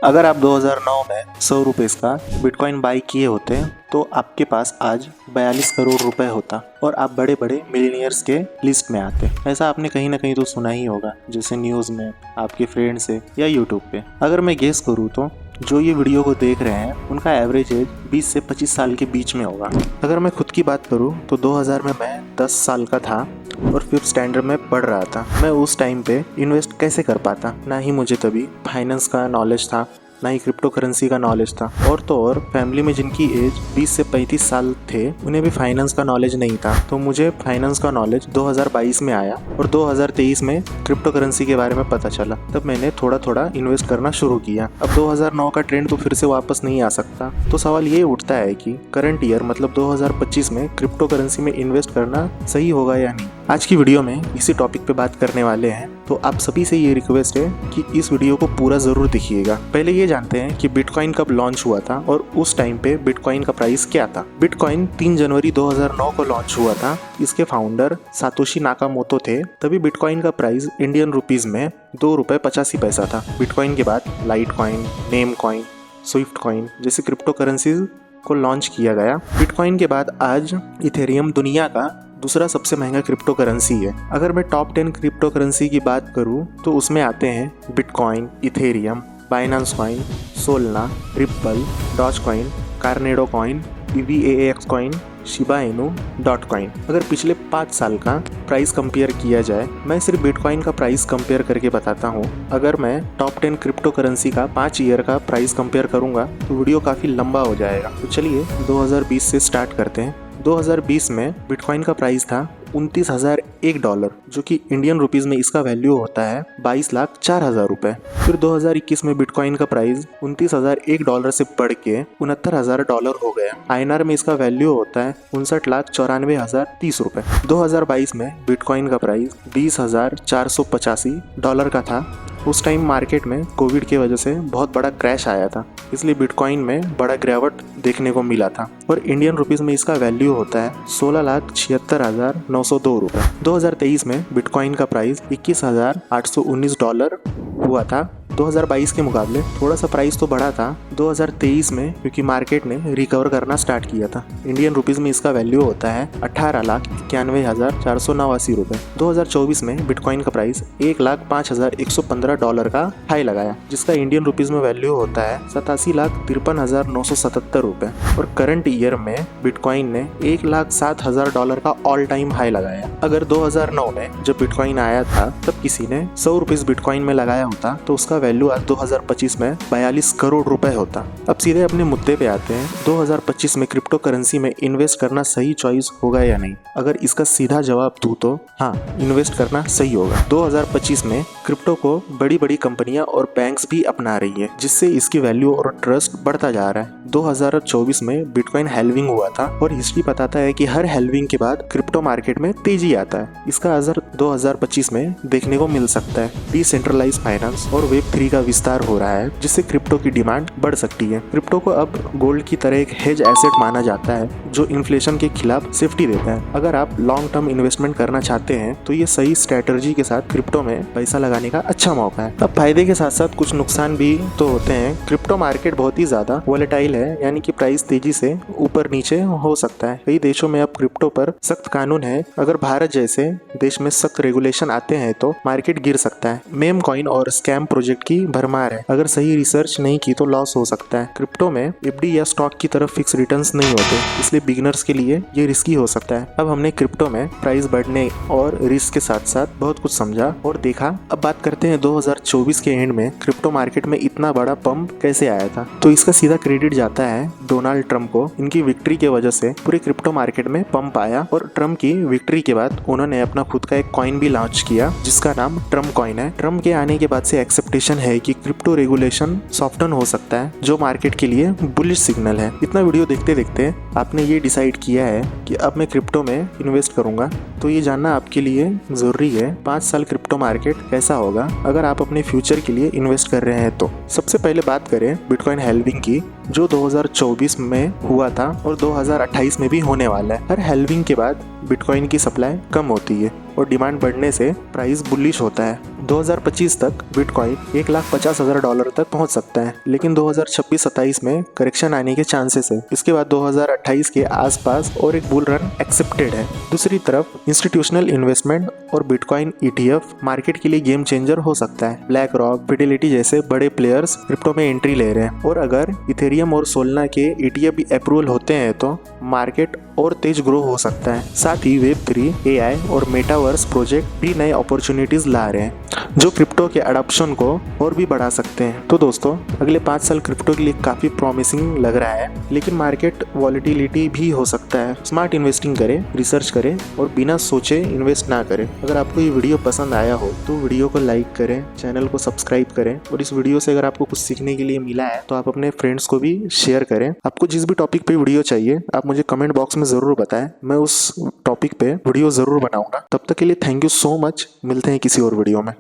अगर आप 2009 में 100 रुपये का बिटकॉइन बाई किए होते तो आपके पास आज 42 करोड़ रुपए होता और आप बड़े बड़े मिलीनियर्स के लिस्ट में आते। ऐसा आपने कहीं ना कहीं तो सुना ही होगा, जैसे न्यूज़ में, आपके फ्रेंड से या यूट्यूब पे। अगर मैं गेस करूँ तो जो ये वीडियो को देख रहे हैं उनका एवरेज एज 20 से 25 साल के बीच में होगा। अगर मैं खुद की बात करूँ तो 2000 में मैं 10 साल का था और 5th स्टैंडर्ड में पढ़ रहा था। मैं उस टाइम पे इन्वेस्ट कैसे कर पाता, ना ही मुझे तभी फाइनेंस का नॉलेज था, ना ही क्रिप्टो करेंसी का नॉलेज था। और तो और फैमिली में जिनकी एज 20 से 35 साल थे उन्हें भी फाइनेंस का नॉलेज नहीं था। तो मुझे फाइनेंस का नॉलेज 2022 में आया और 2023 में क्रिप्टो करेंसी के बारे में पता चला। तब मैंने थोड़ा थोड़ा इन्वेस्ट करना शुरू किया। अब 2009 का ट्रेंड तो फिर से वापस नहीं आ सकता, तो सवाल ये उठता है कि करंट ईयर मतलब 2025 में क्रिप्टो करेंसी में इन्वेस्ट करना सही होगा या नहीं। आज की वीडियो में इसी टॉपिक पे बात करने वाले हैं, तो आप सभी से ये रिक्वेस्ट है कि इस वीडियो को पूरा ज़रूर देखिएगा। पहले ये जानते हैं कि बिटकॉइन कब लॉन्च हुआ था और उस टाइम पे बिटकॉइन का प्राइस क्या था। बिटकॉइन 3 जनवरी 2009 को लॉन्च हुआ था। इसके फाउंडर सातोशी नाकामोतो थे। तभी बिटकॉइन का प्राइस इंडियन रुपीज़ में ₹2.85 था। बिटकॉइन के बाद light coin, name coin, Swift coin जैसे क्रिप्टो करेंसीज को लॉन्च किया गया। बिटकॉइन के बाद आज इथेरियम दुनिया का दूसरा सबसे महंगा क्रिप्टो करेंसी है। अगर मैं टॉप 10 क्रिप्टो करेंसी की बात करूं तो उसमें आते हैं Bitcoin, Ethereum, Binance coin, Solana, Ripple, Doge coin, Cardano coin, EVAX coin, Shiba Inu, Dot coin. अगर पिछले 5 साल का प्राइस कंपेयर किया जाए, मैं सिर्फ बिटकॉइन का प्राइस कंपेयर करके बताता हूँ। अगर मैं टॉप 10 क्रिप्टो करेंसी का 5 ईयर का प्राइस कंपेयर करूँगा तो वीडियो काफ़ी लंबा हो जाएगा। तो चलिए 2020 से स्टार्ट करते हैं। 2020 में बिटकॉइन का प्राइस था $29,001, जो कि इंडियन रुपीज़ में इसका वैल्यू होता है 22,04,000 रुपये। फिर 2021 में बिटकॉइन का प्राइस $29,001 से बढ़ के $69,000 हो गया। INR में इसका वैल्यू होता है $59,94,030 रुपये। 2022 में बिटकॉइन का प्राइस $20,485 का था। उस टाइम मार्केट में कोविड की वजह से बहुत बड़ा क्रैश आया था, इसलिए बिटकॉइन में बड़ा गिरावट देखने को मिला था और इंडियन रुपीज़ में इसका वैल्यू होता है $16,76,902 रुपये। 2023 में बिटकॉइन का प्राइस $21,819 हुआ था। 2022 के मुकाबले थोड़ा सा प्राइस तो बढ़ा था 2023 में, क्योंकि मार्केट ने रिकवर करना स्टार्ट किया था। इंडियन रुपीज़ में इसका वैल्यू होता है $18,91,489 रुपये। 2024 में बिटकॉइन का प्राइस $1,05,115 का हाई लगाया, जिसका इंडियन रुपीज़ में वैल्यू होता है $87,53,977 रुपये। और करंट ईयर में बिटकॉइन ने $1,07,000 का ऑल टाइम हाई लगाया। अगर 2009 में जब बिटकॉइन आया था तब किसी ने 100 रुपीज़ बिटकॉइन में लगाया होता तो उसका वैल्यू आज 2025 में 42 करोड़ रुपए होता। अब सीधे अपने मुद्दे पे आते हैं। 2025 में क्रिप्टो करेंसी में इन्वेस्ट करना सही चॉइस होगा या नहीं? अगर इसका सीधा जवाब दूं तो हाँ, इन्वेस्ट करना सही होगा। 2025 में क्रिप्टो को बड़ी बड़ी कंपनियां और बैंक्स भी अपना रही है, जिससे इसकी वैल्यू और ट्रस्ट बढ़ता जा रहा है। 2024 में बिटकॉइन हेल्विंग हुआ था और हिस्ट्री बताता है कि हर हेल्विंग के बाद क्रिप्टो मार्केट में तेजी आता है। इसका असर 2025 में देखने को मिल सकता है। डिसेंट्रलाइज फाइनेंस और Web3 का विस्तार हो रहा है, जिससे क्रिप्टो की डिमांड बढ़ सकती है। क्रिप्टो को अब गोल्ड की तरह एक हेज एसेट माना जाता है, जो इन्फ्लेशन के खिलाफ सेफ्टी देता है। अगर आप लॉन्ग टर्म इन्वेस्टमेंट करना चाहते हैं तो ये सही स्ट्रेटजी के साथ क्रिप्टो में पैसा लगाने का अच्छा मौका है। अब फायदे के साथ साथ कुछ नुकसान भी तो होते हैं। क्रिप्टो मार्केट बहुत ही ज्यादा वोलेटाइल है, यानी कि प्राइस तेजी से ऊपर नीचे हो सकता है। कई देशों में अब क्रिप्टो पर सख्त कानून है। अगर भारत जैसे देश में सख्त रेगुलेशन आते हैं तो मार्केट गिर सकता है। मेम कॉइन और स्कैम प्रोजेक्ट की भरमार है। अगर सही रिसर्च नहीं की तो लॉस हो सकता है। क्रिप्टो में FD या स्टॉक की तरफ फिक्स रिटर्न्स नहीं होते, इसलिए बिगिनर्स के लिए ये रिस्की हो सकता है। अब हमने क्रिप्टो में प्राइस बढ़ने और रिस्क के साथ साथ बहुत कुछ समझा और देखा। अब बात करते हैं 2024 के एंड में क्रिप्टो मार्केट में इतना बड़ा पंप कैसे आया था। तो इसका सीधा क्रेडिट जाता है डोनाल्ड ट्रम्प को। इनकी विक्ट्री की वजह से पूरे क्रिप्टो मार्केट में पंप आया और ट्रम्प की विक्ट्री के बाद उन्होंने अपना खुद का एक कॉइन भी लॉन्च किया, जिसका नाम ट्रम्प कॉइन है। ट्रम्प के आने के बाद से एक्सेप्टेशन है कि क्रिप्टो रेगुलेशन सॉफ्टन हो सकता है, जो मार्केट के लिए बुलिश सिग्नल है। इतना वीडियो देखते देखते आपने ये डिसाइड किया है कि अब मैं क्रिप्टो में इन्वेस्ट करूंगा, तो ये जानना आपके लिए ज़रूरी है 5 साल क्रिप्टो मार्केट कैसा होगा अगर आप अपने फ्यूचर के लिए इन्वेस्ट कर रहे हैं तो। सबसे पहले बात करें बिटकॉइन हेल्विंग की, जो 2024 में हुआ था और 2028 में भी होने वाला है। हर हेल्विंग के बाद बिटकॉइन की सप्लाई कम होती है और डिमांड बढ़ने से प्राइस बुलिश होता है। 2025 तक बिटकॉइन $1,50,000 तक पहुंच सकता है, लेकिन 2026-27 में करेक्शन आने के चांसेस है। इसके बाद 2028 के आसपास और एक बुल रन एक्सेप्टेड है। दूसरी तरफ इंस्टीट्यूशनल इन्वेस्टमेंट और बिटकॉइन ETF मार्केट के लिए गेम चेंजर हो सकता है। ब्लैक रॉक, फिडेलिटी जैसे बड़े प्लेयर्स क्रिप्टो में एंट्री ले रहे हैं और अगर इथेरियम और सोलना के ETF भी अप्रूवल होते हैं तो मार्केट और तेज ग्रो हो सकता है। साथ ही Web3, AI और मेटावर्स प्रोजेक्ट भी नए अपॉर्चुनिटीज ला रहे हैं जो क्रिप्टो के अडॉप्शन को और भी बढ़ा सकते हैं। तो दोस्तों, अगले 5 साल क्रिप्टो के लिए काफ़ी प्रॉमिसिंग लग रहा है, लेकिन मार्केट वॉलिटिलिटी भी हो सकता है। स्मार्ट इन्वेस्टिंग करें, रिसर्च करें और बिना सोचे इन्वेस्ट ना करें। अगर आपको ये वीडियो पसंद आया हो तो वीडियो को लाइक करें, चैनल को सब्सक्राइब करें और इस वीडियो से अगर आपको कुछ सीखने के लिए मिला है तो आप अपने फ्रेंड्स को भी शेयर करें। आपको जिस भी टॉपिक पे वीडियो चाहिए आप मुझे कमेंट बॉक्स में ज़रूर बताएं, मैं उस टॉपिक पे वीडियो ज़रूर बनाऊंगा। तब तक के लिए थैंक यू सो मच। मिलते हैं किसी और वीडियो में।